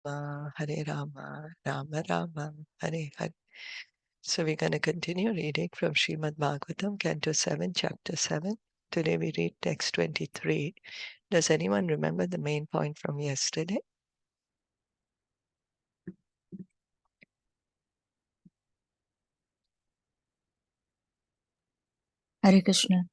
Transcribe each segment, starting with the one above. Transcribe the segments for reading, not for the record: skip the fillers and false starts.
Rama, Hare Rama, Rama Rama, Hare Hare. So we're going to continue reading from Srimad Bhagavatam, Canto 7, Chapter 7. Today we read text 23. Does anyone remember the main point from yesterday? Hare Krishna.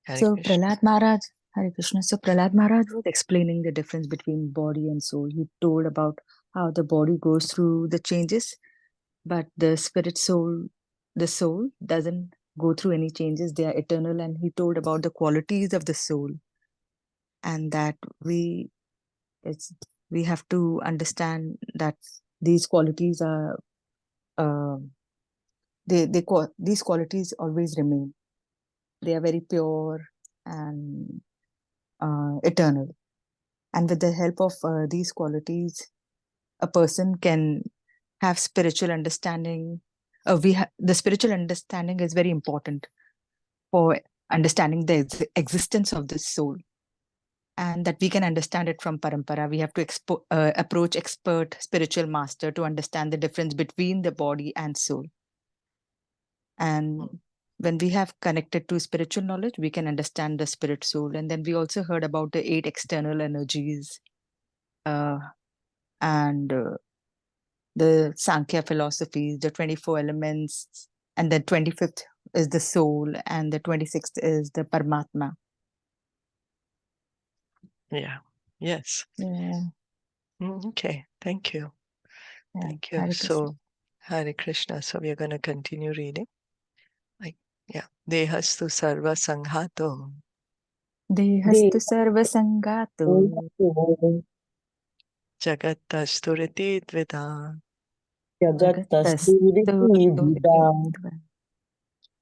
Hare So Krishna. Prahlāda Maharaj, Hare Krishna. So Prahlāda Maharaj was explaining the difference between body and soul. He told about how the body goes through the changes, but the spirit soul, the soul doesn't go through any changes. They are eternal. And he told about the qualities of the soul, and that we have to understand that these qualities are these qualities always remain. They are very pure and eternal. And with the help of these qualities, a person can have spiritual understanding. The spiritual understanding is very important for understanding the existence of this soul, and that we can understand it from parampara. We have to approach expert spiritual master to understand the difference between the body and soul. And when we have connected to spiritual knowledge, we can understand the spirit soul. And then we also heard about the 8 external energies, and the Sankhya philosophies, the 24 elements, and the 25th is the soul, and the 26th is the Paramatma. Yeah. Yes. Yeah. Okay. Thank you. Yeah. Thank you. Hare So, Krishna. Hare Krishna. So we are going to continue reading. Yeah. Dehastu sarva sanghato. Dehastu sarva sangato. Jagatasturiti dvida.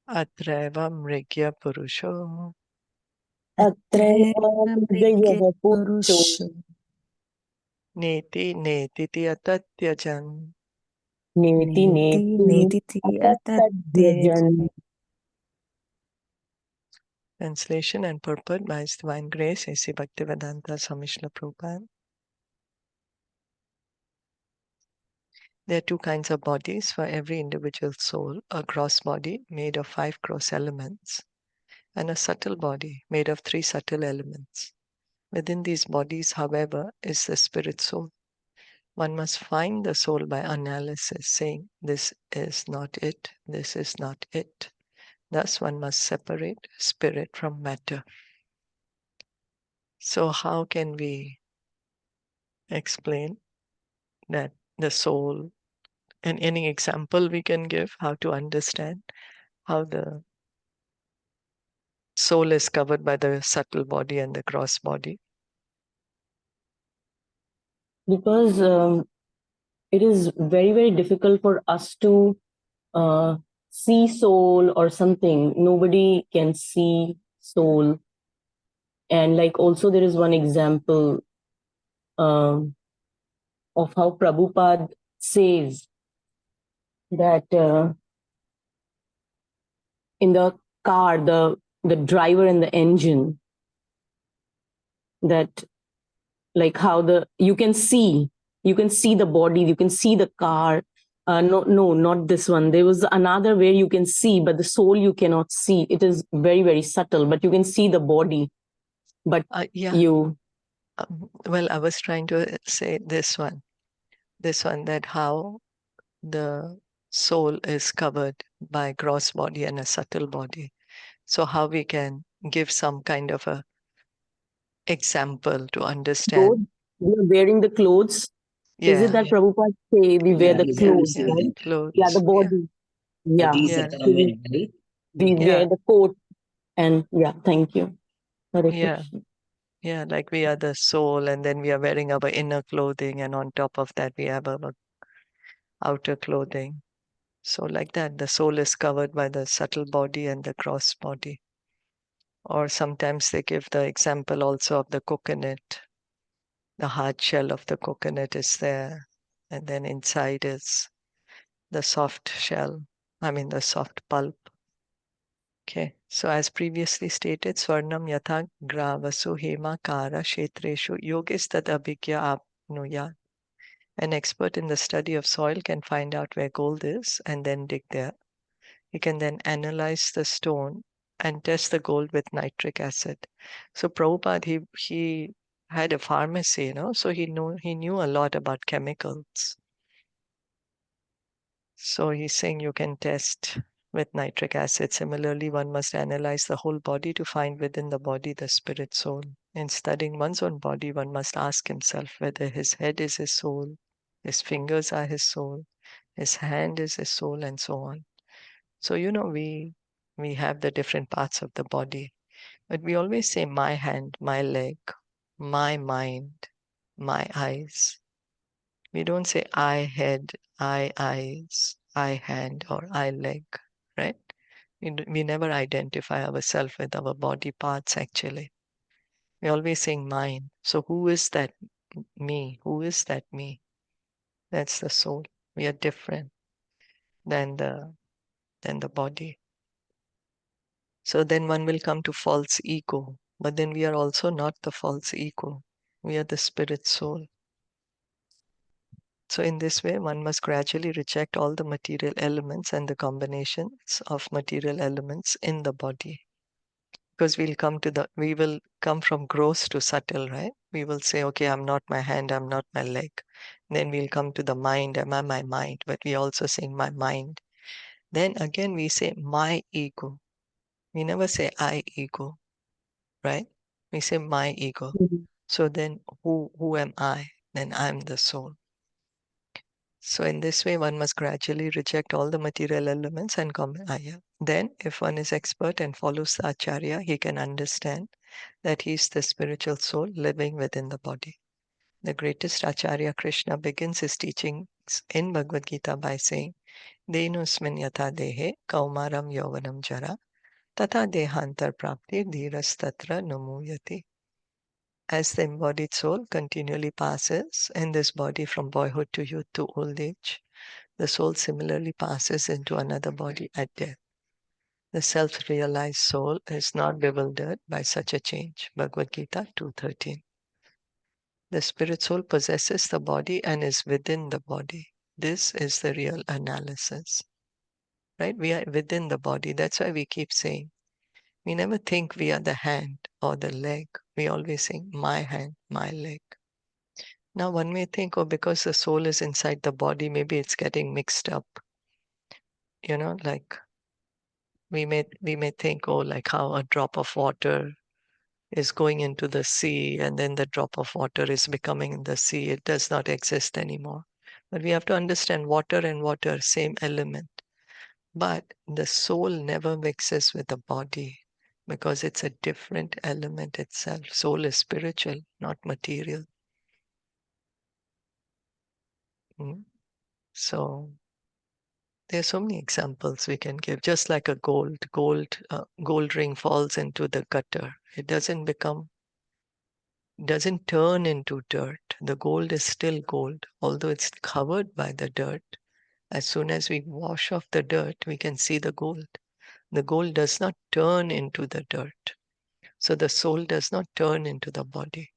Atreva mrigya purusho. Neti netiti atatyajan. Translation and purport by His Divine Grace, A.C. Bhaktivedanta Swami Srila Prabhupada. There are 2 kinds of bodies for every individual soul, a gross body made of 5 gross elements, and a subtle body made of 3 subtle elements. Within these bodies, however, is the spirit soul. One must find the soul by analysis, saying, this is not it, this is not it. Thus one must separate spirit from matter. So how can we explain that the soul, and any example we can give how to understand how the soul is covered by the subtle body and the gross body? Because it is very, very difficult for us to see soul or something. Nobody can see soul. And like also there is one example of how Prabhupada says that in the car, the driver and the engine, that like how you can see the body, you can see the car. No, not this one. There was another where you can see, but the soul you cannot see. It is very, very subtle, but you can see the body. But well, I was trying to say this one, that how the soul is covered by gross body and a subtle body. So how we can give some kind of a example to understand. We are wearing the clothes. Yeah. Is it that Prabhupada say we wear the clothes, yeah, right? Clothes. Yeah, the body. Yeah. We wear the coat. And thank you. Yeah, like we are the soul, and then we are wearing our inner clothing, and on top of that we have our outer clothing. So like that, the soul is covered by the subtle body and the gross body. Or sometimes they give the example also of the coconut. The hard shell of the coconut is there, and then inside is the soft shell, the soft pulp. Okay, so as previously stated, Swarnam Yatha Gravasu Hema Kara Kshetreshu Yogis Tad Abhigya Apnuyat. An expert in the study of soil can find out where gold is and then dig there. He can then analyze the stone and test the gold with nitric acid. So Prabhupada, he had a pharmacy, so he knew a lot about chemicals. So he's saying you can test with nitric acid. Similarly, one must analyze the whole body to find within the body the spirit soul. In studying one's own body, one must ask himself whether his head is his soul, his fingers are his soul, his hand is his soul, and so on. So, we have the different parts of the body, but we always say my hand, my leg, my mind, my eyes. We don't say I head, I eyes, I hand, or I leg, right? We never identify ourselves with our body parts actually. We're always saying mine. So who is that me? Who is that me? That's the soul. We are different than the body. So then one will come to false ego. But then we are also not the false ego. We are the spirit soul. So in this way, one must gradually reject all the material elements and the combinations of material elements in the body. Because we will come from gross to subtle, right? We will say, okay, I'm not my hand, I'm not my leg. Then we'll come to the mind, am I my mind? But we also say my mind. Then again, we say my ego. We never say I ego, right? We say my ego. Mhm. So then who am I? Then I'm the soul. So in this way, one must gradually reject all the material elements and come. Then, if one is expert and follows the Acharya, he can understand that he is the spiritual soul living within the body. The greatest Acharya Krishna begins his teachings in Bhagavad Gita by saying, Denusmin yatha dehe kaumaram yovanam jara tata dehantar prapti dhiras tatra namuyati. As the embodied soul continually passes in this body from boyhood to youth to old age, the soul similarly passes into another body at death. The self-realized soul is not bewildered by such a change. Bhagavad Gita 2:13. The spirit soul possesses the body and is within the body. This is the real analysis. Right? We are within the body. That's why we keep saying, we never think we are the hand or the leg. We always say, my hand, my leg. Now one may think, oh, because the soul is inside the body, maybe it's getting mixed up. Like we may think, oh, like how a drop of water is going into the sea and then the drop of water is becoming in the sea. It does not exist anymore. But we have to understand water and water, same element. But the soul never mixes with the body because it's a different element itself. Soul is spiritual, not material. So there are so many examples we can give. Just like a gold ring falls into the gutter. It doesn't turn into dirt. The gold is still gold, although it's covered by the dirt. As soon as we wash off the dirt, we can see the gold. The gold does not turn into the dirt. So the soul does not turn into the body.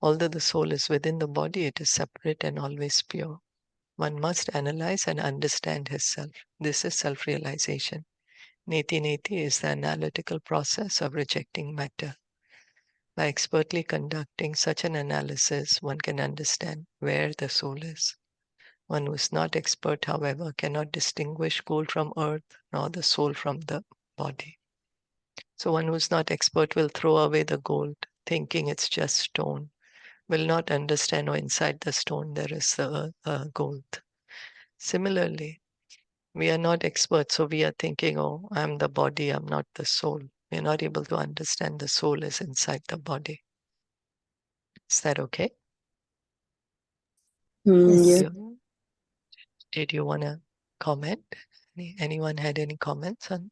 Although the soul is within the body, it is separate and always pure. One must analyze and understand his self. This is self-realization. Neti Neti is the analytical process of rejecting matter. By expertly conducting such an analysis, one can understand where the soul is. One who is not expert, however, cannot distinguish gold from earth, nor the soul from the body. So one who is not expert will throw away the gold, thinking it's just stone, will not understand, inside the stone there is gold. Similarly, we are not experts, so we are thinking, oh, I'm the body, I'm not the soul. We are not able to understand the soul is inside the body. Is that okay? Yes. Yeah. Did you want to comment? Anyone had any comments on?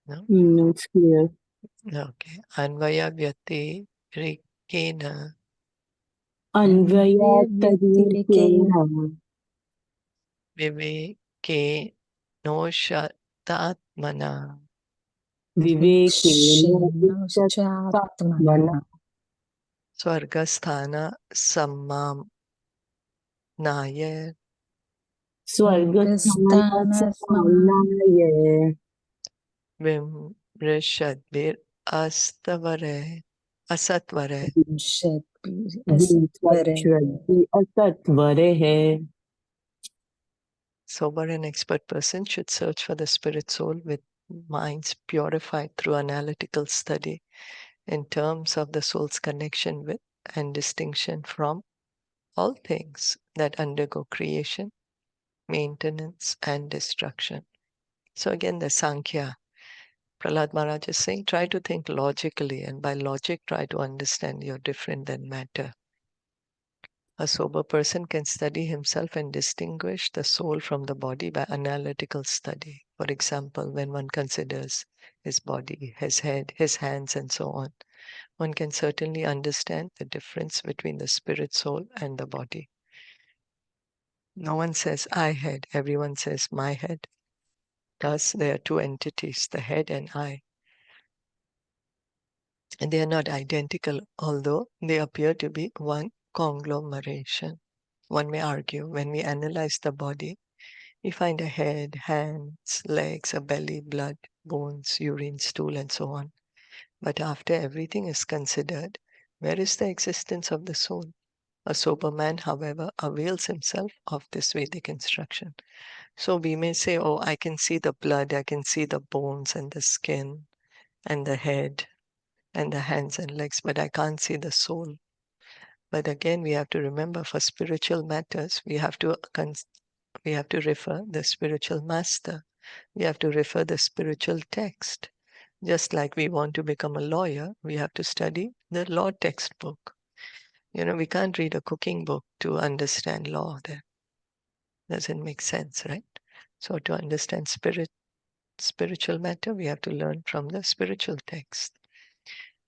No? It's clear. Okay. Anvaya vyati rikena Anvayatadikena viveke no shatatmana Vivekena Vikshennaschatmana Swargasthana Sammam Naya Swargasthana Swargasthana Samaya Vimrishadbir Astavare Asatvare. Vimshatbir Vishvashvati Asatvarehe. Sober and expert person should search for the spirit soul with minds purified through analytical study in terms of the soul's connection with and distinction from all things that undergo creation, maintenance, and destruction. So again, the Sankhya, Prahlāda Maharaj is saying, try to think logically, and by logic, try to understand you're different than matter. A sober person can study himself and distinguish the soul from the body by analytical study. For example, when one considers his body, his head, his hands, and so on, one can certainly understand the difference between the spirit soul and the body. No one says I head, everyone says my head. Thus, there are two entities, the head and I. And they are not identical, although they appear to be one conglomeration. One may argue when we analyze the body, we find a head, hands, legs, a belly, blood, bones, urine, stool, and so on. But after everything is considered, where is the existence of the soul? A sober man, however, avails himself of this Vedic instruction. So we may say, oh, I can see the blood, I can see the bones and the skin and the head and the hands and legs, but I can't see the soul. But again, we have to remember for spiritual matters, we have to refer the spiritual master. We have to refer the spiritual text. Just like we want to become a lawyer, we have to study the law textbook. We can't read a cooking book to understand law. That doesn't make sense, right? So to understand spiritual matter, we have to learn from the spiritual text.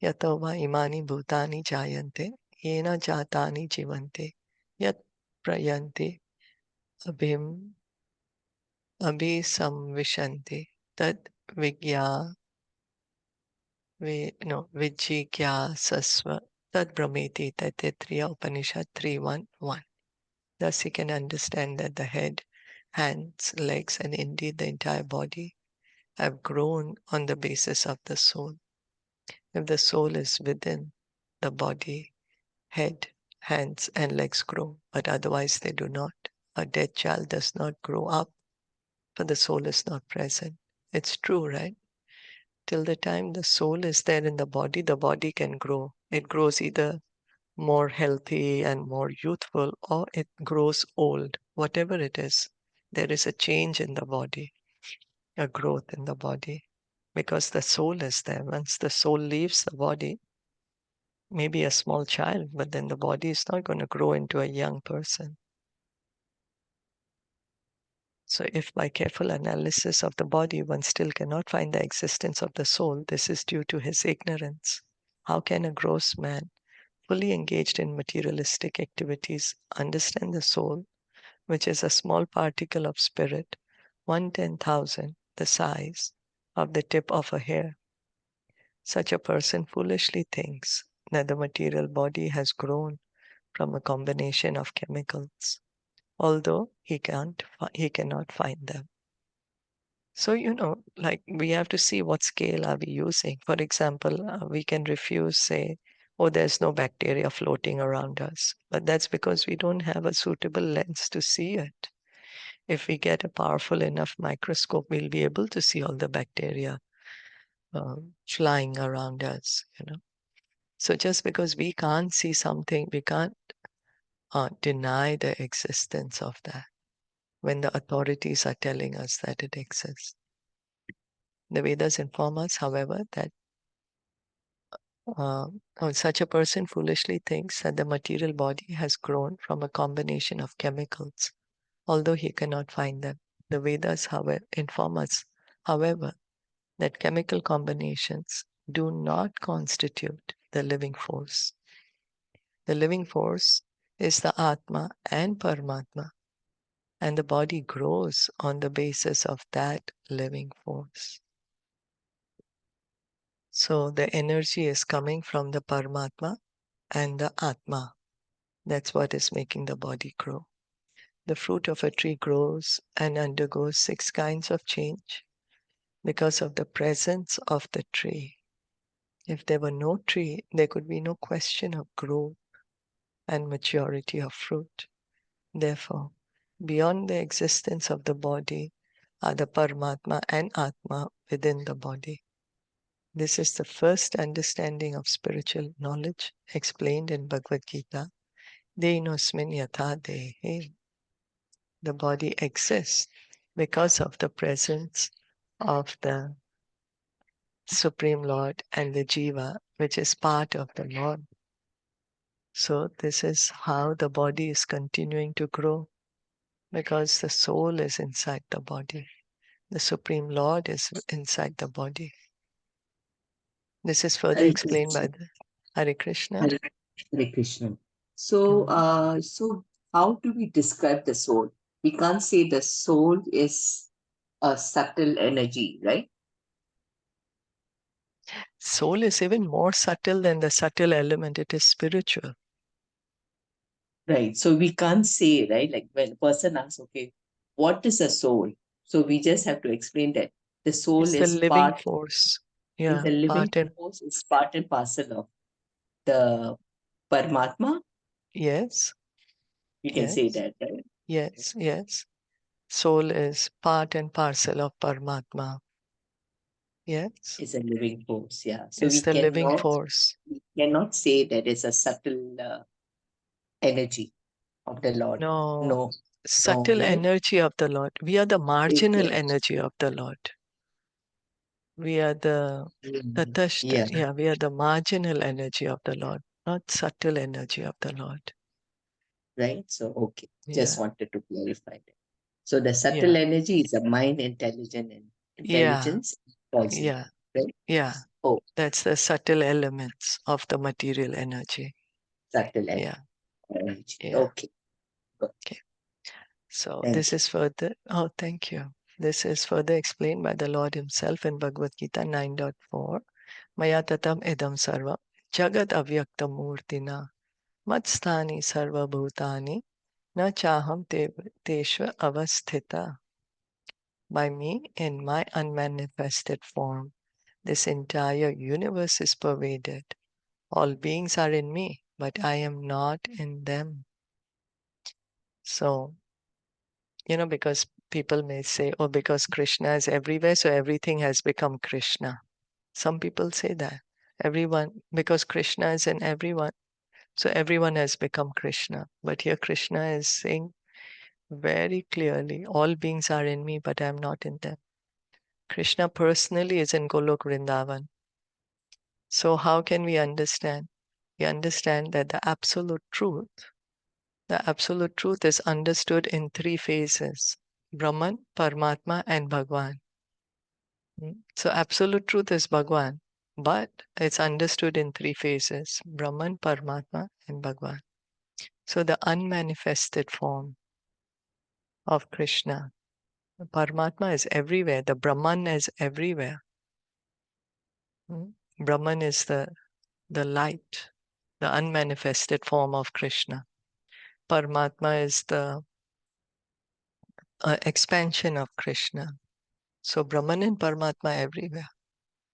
Yato va imani bhutani jayante, yena jatani jivante, yat prayanti abhim abhisamvishanti, tad vigya Vijjigyasasva Tad Brahmeti Taittiriya Upanishad 3.1.1. Thus he can understand that the head, hands, legs, and indeed the entire body have grown on the basis of the soul. If the soul is within, the body, head, hands, and legs grow, but otherwise they do not. A dead child does not grow up, for the soul is not present. It's true, right? Till the time the soul is there in the body can grow. It grows either more healthy and more youthful, or it grows old. Whatever it is, there is a change in the body, a growth in the body, because the soul is there. Once the soul leaves the body, maybe a small child, but then the body is not going to grow into a young person. So if by careful analysis of the body one still cannot find the existence of the soul, this is due to his ignorance. How can a gross man, fully engaged in materialistic activities, understand the soul, which is a small particle of spirit, 1/10,000, the size of the tip of a hair? Such a person foolishly thinks that the material body has grown from a combination of chemicals, although he cannot find them. So, like we have to see what scale are we using. For example, we can refuse, say, oh, there's no bacteria floating around us. But that's because we don't have a suitable lens to see it. If we get a powerful enough microscope, we'll be able to see all the bacteria flying around us, So just because we can't see something, we can't deny the existence of that when the authorities are telling us that it exists. The Vedas inform us, however, that such a person foolishly thinks that the material body has grown from a combination of chemicals, although he cannot find them. The Vedas, however, inform us, however, that chemical combinations do not constitute the living force. The living force is the Atma and Paramatma, and the body grows on the basis of that living force. So the energy is coming from the Paramatma and the Atma. That's what is making the body grow. The fruit of a tree grows and undergoes 6 kinds of change because of the presence of the tree. If there were no tree, there could be no question of growth and maturity of fruit. Therefore, beyond the existence of the body are the Paramatma and Atma within the body. This is the first understanding of spiritual knowledge explained in Bhagavad Gita. Dehinosmin yatha dehe. The body exists because of the presence of the Supreme Lord and the Jiva, which is part of the Lord. So this is how the body is continuing to grow, because the soul is inside the body. The Supreme Lord is inside the body. This is further Hare explained by Krishna. the Hare Krishna. Hare Hare Krishna. So, so how do we describe the soul? We can't say the soul is a subtle energy, right? Soul is even more subtle than the subtle element. It is spiritual. Right. So we can't say, right? Like when a person asks, okay, what is a soul? So we just have to explain that the soul It's the is living force. is Yeah, a living part and force, is part and parcel of the Paramatma. yes, You can say yes, that, right? yes. Soul is part and parcel of Paramatma. Yes, Is a living force, yeah. So it's we the living cannot force. say that it's a subtle energy of the Lord. No, No, no, subtle right? energy of the Lord. We are the marginal Yes. energy of the Lord. We are the Tatashta. Yeah, Yeah, we are the marginal energy of the Lord, not subtle energy of the Lord. right. So, okay. Just Yeah, wanted to clarify that. So the subtle yeah, energy is the mind, intelligence, and yeah, intelligence, poison, yeah, right? yeah. Oh, That's the subtle elements of the material energy. subtle Yeah, energy. yeah. Okay, good. Okay. So this Thank you. is further, oh, thank you. This is further explained by the Lord Himself in Bhagavad Gita 9.4. Maya tatam idam sarva jagat avyakta murtina matsthani sarva bhutani na chaham teshva avasthita. By me, in my unmanifested form, this entire universe is pervaded. All beings are in me, but I am not in them. So, because people may say, oh, because Krishna is everywhere, so everything has become Krishna. Some people say that. Everyone, because Krishna is in everyone, so everyone has become Krishna. But here Krishna is saying very clearly, all beings are in me, but I am not in them. Krishna personally is in Golok Vrindavan. So how can we understand? We understand that the absolute truth is understood in 3 phases: Brahman, Paramatma, and Bhagwan. So absolute truth is Bhagwan, but it's understood in 3 phases: Brahman, Paramatma, and Bhagwan. So the unmanifested form of Krishna, Paramatma is everywhere, the Brahman is everywhere. Brahman is the light, the unmanifested form of Krishna. Paramatma is the expansion of Krishna. So Brahman and Paramatma everywhere.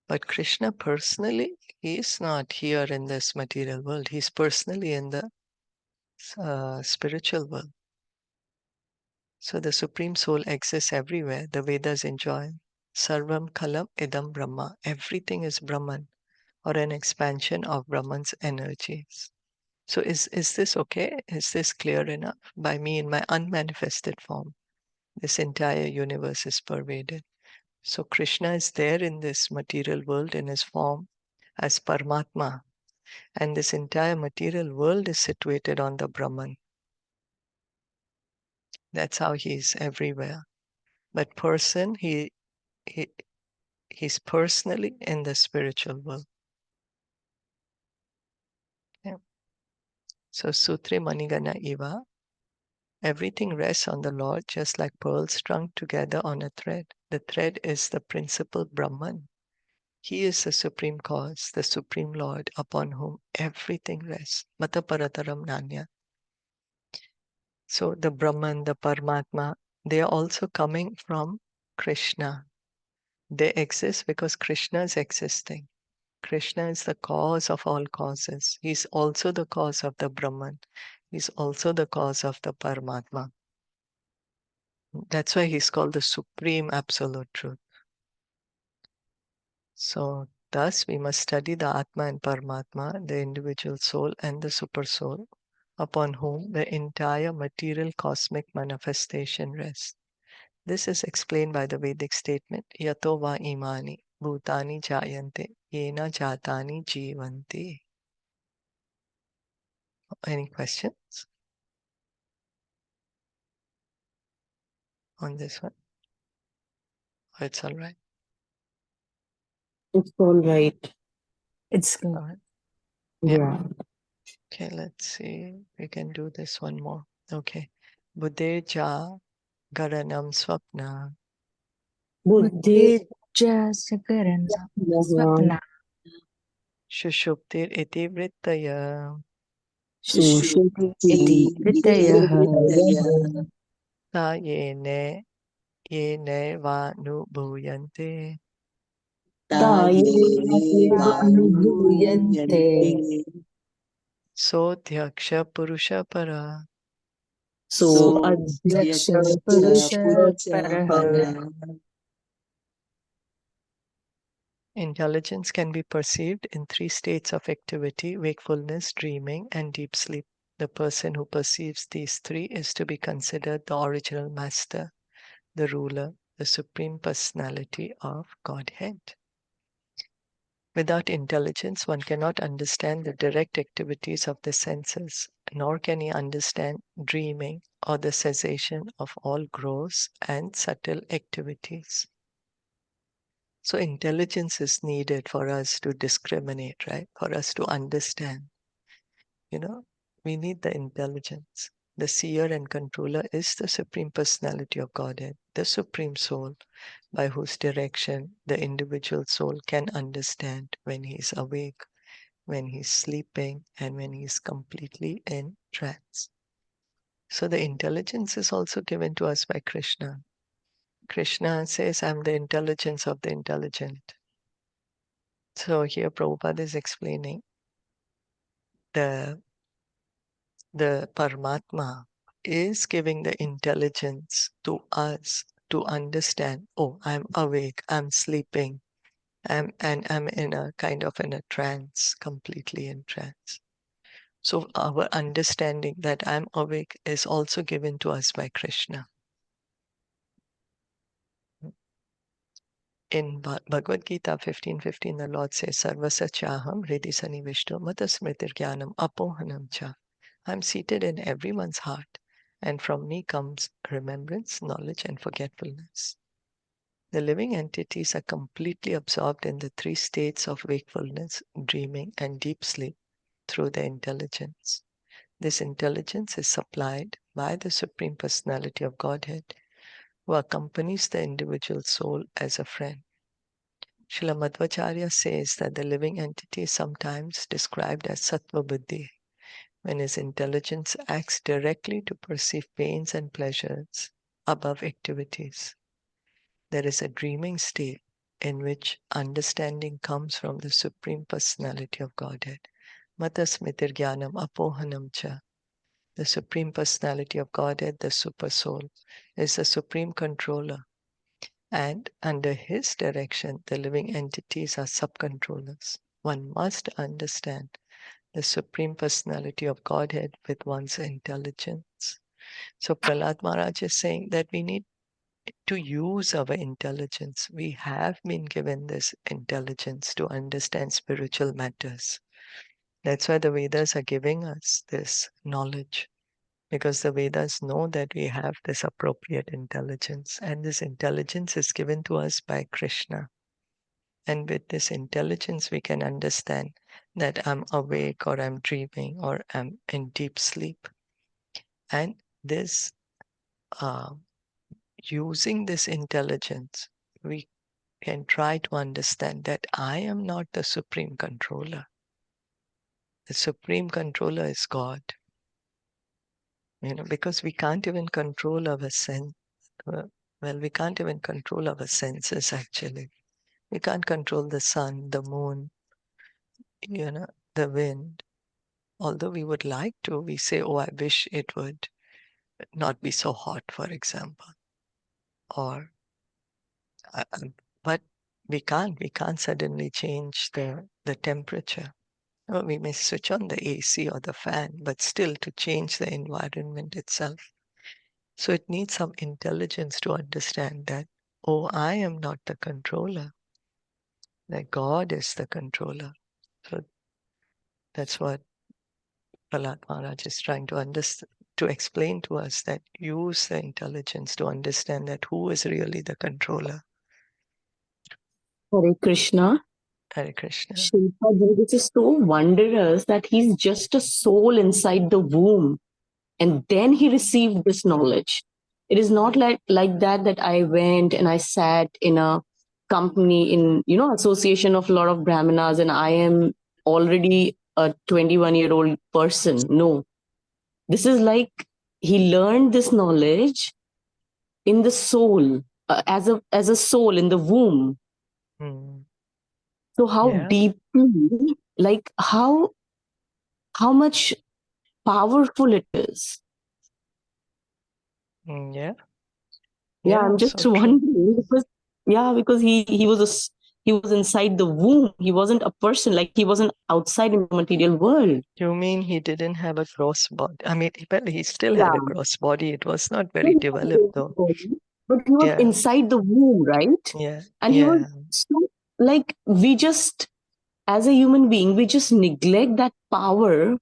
But Krishna personally, he is not here in this material world. He's personally in the spiritual world. So the Supreme Soul exists everywhere. The Vedas enjoy Sarvam Kalam Idam Brahma. Everything is Brahman, or an expansion of Brahman's energies. So is this okay? Is this clear enough? By me in my unmanifested form, this entire universe is pervaded. So Krishna is there in this material world in his form as Paramatma. And this entire material world is situated on the Brahman. That's how he's everywhere. But he's personally in the spiritual world. Yeah. So Sutri Manigana Iva, everything rests on the Lord just like pearls strung together on a thread. The thread is the principal Brahman. He is the supreme cause, the supreme Lord upon whom everything rests. Mata parataram nanya. So the Brahman, the Paramatma, they are also coming from Krishna. They exist because Krishna is existing. Krishna is the cause of all causes. He's also the cause of the Brahman. He's also the cause of the Paramatma. That's why he's called the Supreme Absolute Truth. So, thus, we must study the Atma and Paramatma, the individual soul and the super soul, upon whom the entire material cosmic manifestation rests. This is explained by the Vedic statement, Yato va imani bhutani jayante yena jatani jivanti. Any questions on this one? Oh, it's all right. It's all right. It's good. All right. Yeah. Okay, let's see. We can do this one more. Okay. Buddheja garanam swapna Buddhi Buddhijasakaranam swapna shushuptir iti vrittaya Shushruti iti vitayah ta yene va nu bhuyante Vanubhuyante so dhyaksha purusha para. So Yaksha Purusha Paraha. Intelligence can be perceived in three states of activity: wakefulness, dreaming, and deep sleep. The person who perceives these three is to be considered the original master, the ruler, the supreme personality of Godhead. Without intelligence, one cannot understand the direct activities of the senses, nor can he understand dreaming or the cessation of all gross and subtle activities. So intelligence is needed for us to discriminate, right? For us to understand. We need the intelligence. The seer and controller is the Supreme Personality of Godhead, the Supreme Soul, by whose direction the individual soul can understand when he is awake, when he's sleeping, and when he is completely in trance. So the intelligence is also given to us by Krishna. Krishna says, I'm the intelligence of the intelligent. So here Prabhupada is explaining the Paramatma is giving the intelligence to us to understand, oh, I'm awake, I'm sleeping, I'm in a kind of in a trance, completely in trance. So our understanding that I'm awake is also given to us by Krishna. In Bhagavad Gita 15:15, the Lord says, Sarvasa chaham hridhi sanivishto mata smritir jnanam apohanam cha. I'm seated in everyone's heart, and from me comes remembrance, knowledge, and forgetfulness. The living entities are completely absorbed in the three states of wakefulness, dreaming, and deep sleep through their intelligence. This intelligence is supplied by the Supreme Personality of Godhead, who accompanies the individual soul as a friend. Srila Madhvacharya says that the living entity is sometimes described as Sattva Buddhi, when his intelligence acts directly to perceive pains and pleasures above activities. There is a dreaming state in which understanding comes from the Supreme Personality of Godhead. Mata Smitir Jnanam Apohanam Cha. The Supreme Personality of Godhead, the Super Soul, is the Supreme Controller, and under his direction, the living entities are sub-controllers. One must understand the Supreme Personality of Godhead with one's intelligence. So Prahlāda Maharaj is saying that we need to use our intelligence. We have been given this intelligence to understand spiritual matters. That's why the Vedas are giving us this knowledge, because the Vedas know that we have this appropriate intelligence, and this intelligence is given to us by Krishna. And with this intelligence, we can understand that I'm awake or I'm dreaming or I'm in deep sleep. And this, using this intelligence, we can try to understand that I am not the supreme controller. The supreme controller is God. Because we can't even control our sense. Well, we can't even control our senses, actually. We can't control the sun, the moon, the wind. Although we would like to, we say, oh, I wish it would not be so hot, for example. Or, but we can't suddenly change the temperature. We may switch on the AC or the fan, but still to change the environment itself. So it needs some intelligence to understand that, oh, I am not the controller, that God is the controller. So that's what Prahlāda Maharaj is trying to understand, to explain to us, that use the intelligence to understand that who is really the controller. Hare Krishna. Hare Krishna. Shilpa, this is so wondrous that he's just a soul inside the womb, and then he received this knowledge. It is not like that I went and I sat in a company in association of a lot of brahmanas and I am already a 21-year-old person. No, this is like he learned this knowledge in the soul, as a soul in the womb. So how deeply, like how much powerful it is. Yeah. I'm just so wondering because he was inside the womb. He wasn't a person, like he wasn't outside in the material world. You mean he didn't have a gross body? I mean, well, he still had a gross body. It was not very developed, though. But he was inside the womb, right? Yeah. And he was so, like, we just, as a human being, we just neglect that power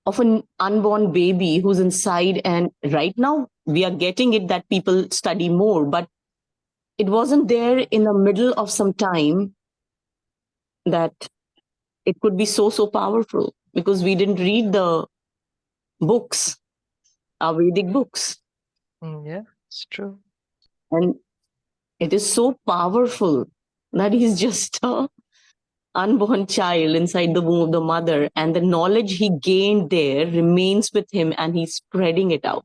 of an unborn baby who's inside. And right now we are getting it that people study more, but it wasn't there in the middle of some time that it could be so powerful, because we didn't read the books, our Vedic books. Yeah, it's true. And it is so powerful that he's just a unborn child inside the womb of the mother, and the knowledge he gained there remains with him and he's spreading it out.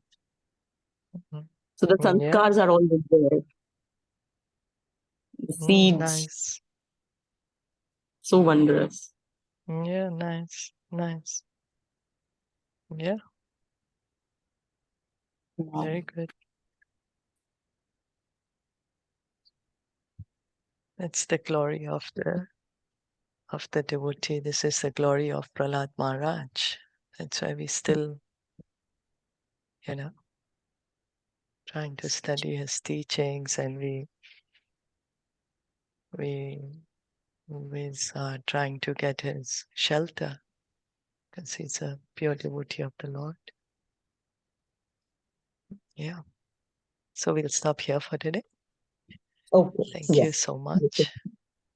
So the sanskars are always there. The seeds. Nice. So wondrous. Yeah, nice. Yeah. Very good. That's the glory of the devotee. This is the glory of Prahlāda Maharaj. That's why we still, trying to study his teachings, and we are trying to get his shelter, because he's a pure devotee of the Lord. Yeah. So we'll stop here for today. Okay. Thank you so much.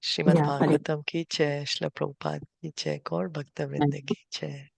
Srimad Yeah, Bhagavatam ki jai, Srila Prabhupada ki jai, Gaur Bhakta Vrinda ki jai.